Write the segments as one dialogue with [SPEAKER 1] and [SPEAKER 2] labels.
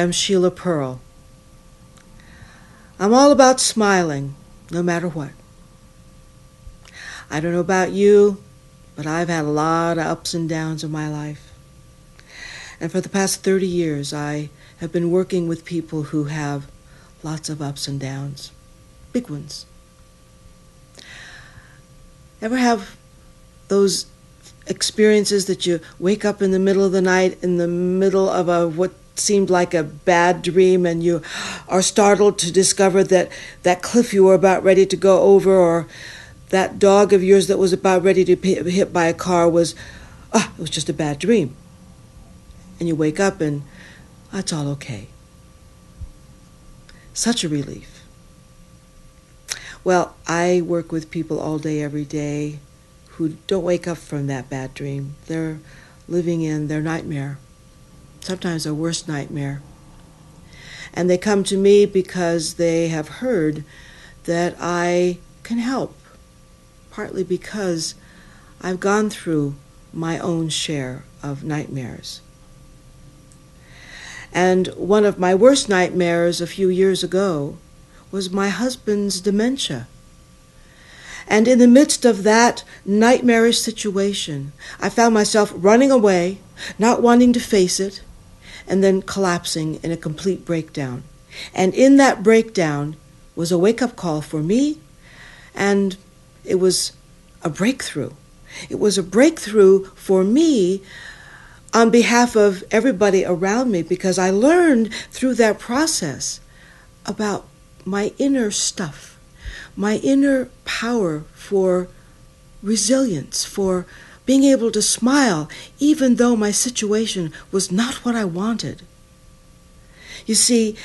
[SPEAKER 1] am Sheila Pearl. I'm all about smiling, no matter what. I don't know about you, but I've had a lot of ups and downs in my life. And for the past 30 years, I have been working with people who have lots of ups and downs, big ones. Ever have those experiences that you wake up in the middle of the night, in the middle of what seemed like a bad dream, and you are startled to discover that that cliff you were about ready to go over, or that dog of yours that was about ready to be hit by a car it was just a bad dream. And you wake up and it's all okay. Such a relief. Well, I work with people all day, every day, who don't wake up from that bad dream. They're living in their nightmare, sometimes their worst nightmare. And they come to me because they have heard that I can help, partly because I've gone through my own share of nightmares. And one of my worst nightmares a few years ago was my husband's dementia. And in the midst of that nightmarish situation, I found myself running away, not wanting to face it, and then collapsing in a complete breakdown. And in that breakdown was a wake-up call for me, and it was a breakthrough. It was a breakthrough for me on behalf of everybody around me, because I learned through that process about my inner stuff, my inner power for resilience, for being able to smile even though my situation was not what I wanted. You see,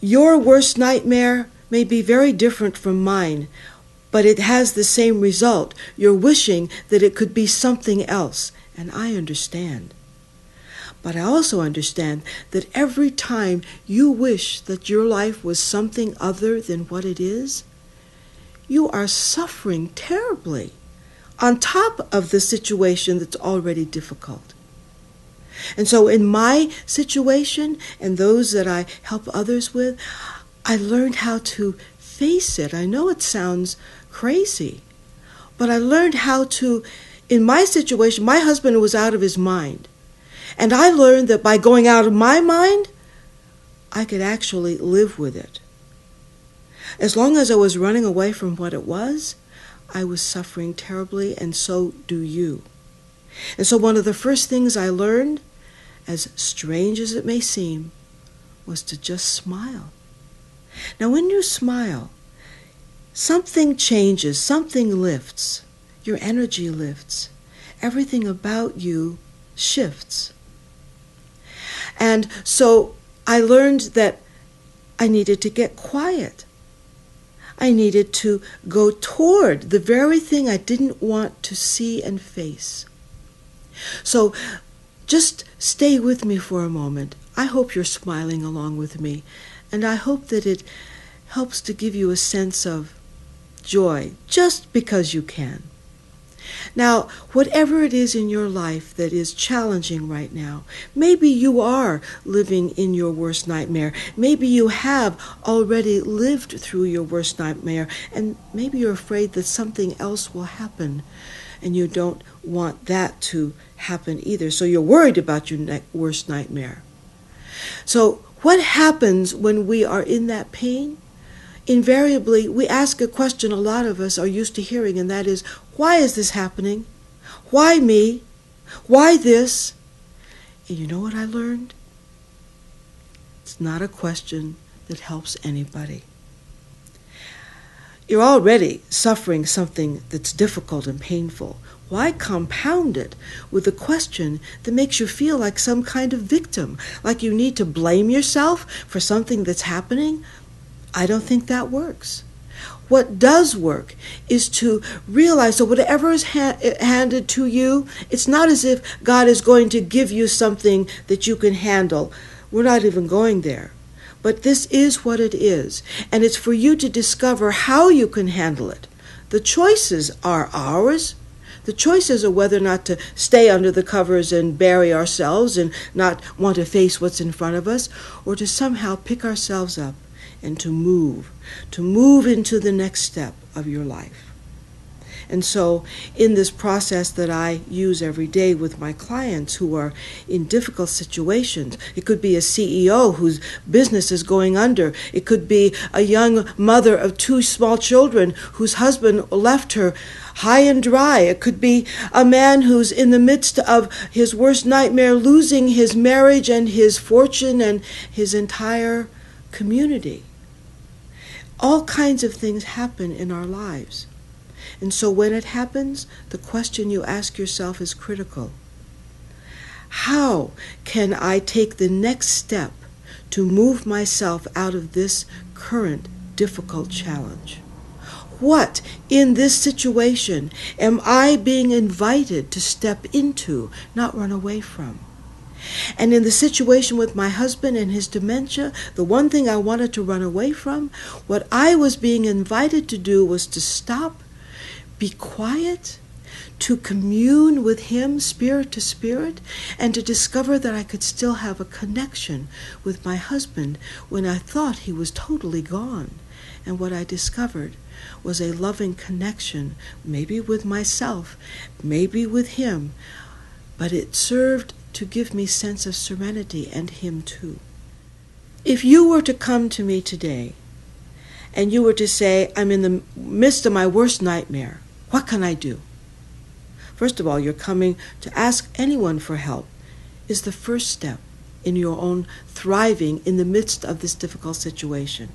[SPEAKER 1] your worst nightmare may be very different from mine, but it has the same result. You're wishing that it could be something else, and I understand. But I also understand that every time you wish that your life was something other than what it is, you are suffering terribly on top of the situation that's already difficult. And so in my situation and those that I help others with, I learned how to face it. I know it sounds crazy, but I learned how to, in my situation, my husband was out of his mind. And I learned that by going out of my mind, I could actually live with it. As long as I was running away from what it was, I was suffering terribly, and so do you. And so one of the first things I learned, as strange as it may seem, was to just smile. Now, when you smile, something changes, something lifts. Your energy lifts. Everything about you shifts. And so I learned that I needed to get quiet. I needed to go toward the very thing I didn't want to see and face. So just stay with me for a moment. I hope you're smiling along with me, and I hope that it helps to give you a sense of joy just because you can. Now, whatever it is in your life that is challenging right now, maybe you are living in your worst nightmare. Maybe you have already lived through your worst nightmare, and maybe you're afraid that something else will happen, and you don't want that to happen either. So you're worried about your worst nightmare. So what happens when we are in that pain? Invariably, we ask a question a lot of us are used to hearing, and that is, why is this happening? Why me? Why this? And you know what I learned? It's not a question that helps anybody. You're already suffering something that's difficult and painful. Why compound it with a question that makes you feel like some kind of victim, like you need to blame yourself for something that's happening? I don't think that works. What does work is to realize that whatever is handed to you, it's not as if God is going to give you something that you can handle. We're not even going there. But this is what it is, and it's for you to discover how you can handle it. The choices are ours. The choices are whether or not to stay under the covers and bury ourselves and not want to face what's in front of us, or to somehow pick ourselves up and to move into the next step of your life. And so in this process that I use every day with my clients who are in difficult situations, it could be a CEO whose business is going under. It could be a young mother of 2 small children whose husband left her high and dry. It could be a man who's in the midst of his worst nightmare, losing his marriage and his fortune and his entire community. All kinds of things happen in our lives. And so when it happens, the question you ask yourself is critical. How can I take the next step to move myself out of this current difficult challenge? What in this situation am I being invited to step into, not run away from? And in the situation with my husband and his dementia, the one thing I wanted to run away from, what I was being invited to do was to stop, be quiet, to commune with him spirit to spirit, and to discover that I could still have a connection with my husband when I thought he was totally gone. And what I discovered was a loving connection, maybe with myself, maybe with him, but it served to give me sense of serenity, and him too. If you were to come to me today and you were to say, I'm in the midst of my worst nightmare, what can I do? First of all, you're coming to ask anyone for help is the first step in your own thriving in the midst of this difficult situation.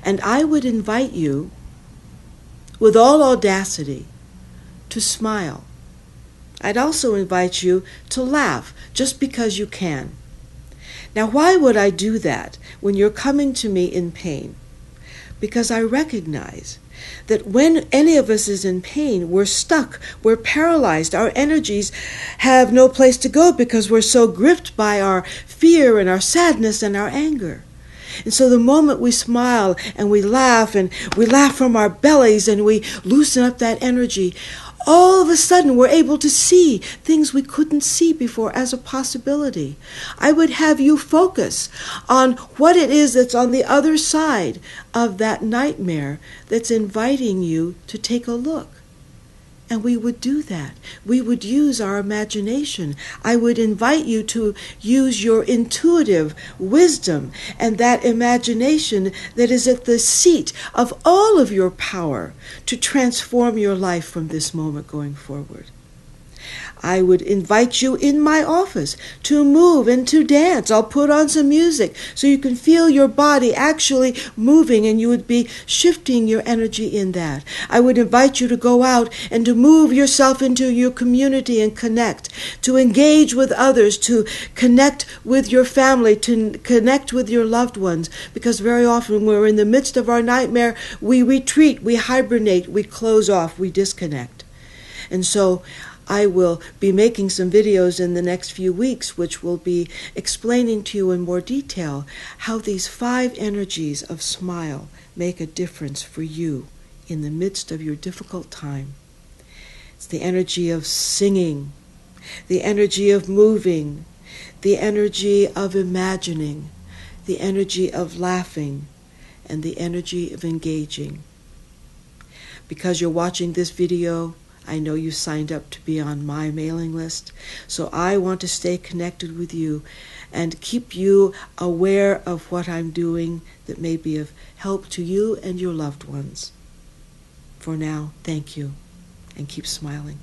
[SPEAKER 1] And I would invite you, with all audacity, to smile. I'd also invite you to laugh just because you can. Now, why would I do that when you're coming to me in pain? Because I recognize that when any of us is in pain, we're stuck, we're paralyzed, our energies have no place to go because we're so gripped by our fear and our sadness and our anger. And so the moment we smile and we laugh from our bellies and we loosen up that energy, all of a sudden we're able to see things we couldn't see before as a possibility. I would have you focus on what it is that's on the other side of that nightmare that's inviting you to take a look. And we would do that. We would use our imagination. I would invite you to use your intuitive wisdom and that imagination that is at the seat of all of your power to transform your life from this moment going forward. I would invite you in my office to move and to dance. I'll put on some music so you can feel your body actually moving, and you would be shifting your energy in that. I would invite you to go out and to move yourself into your community and connect, to engage with others, to connect with your family, to connect with your loved ones, because very often when we're in the midst of our nightmare, we retreat, we hibernate, we close off, we disconnect. And so I will be making some videos in the next few weeks which will be explaining to you in more detail how these 5 energies of SMILE make a difference for you in the midst of your difficult time. It's the energy of singing, the energy of moving, the energy of imagining, the energy of laughing, and the energy of engaging. Because you're watching this video, I know you signed up to be on my mailing list, so I want to stay connected with you and keep you aware of what I'm doing that may be of help to you and your loved ones. For now, thank you, and keep smiling.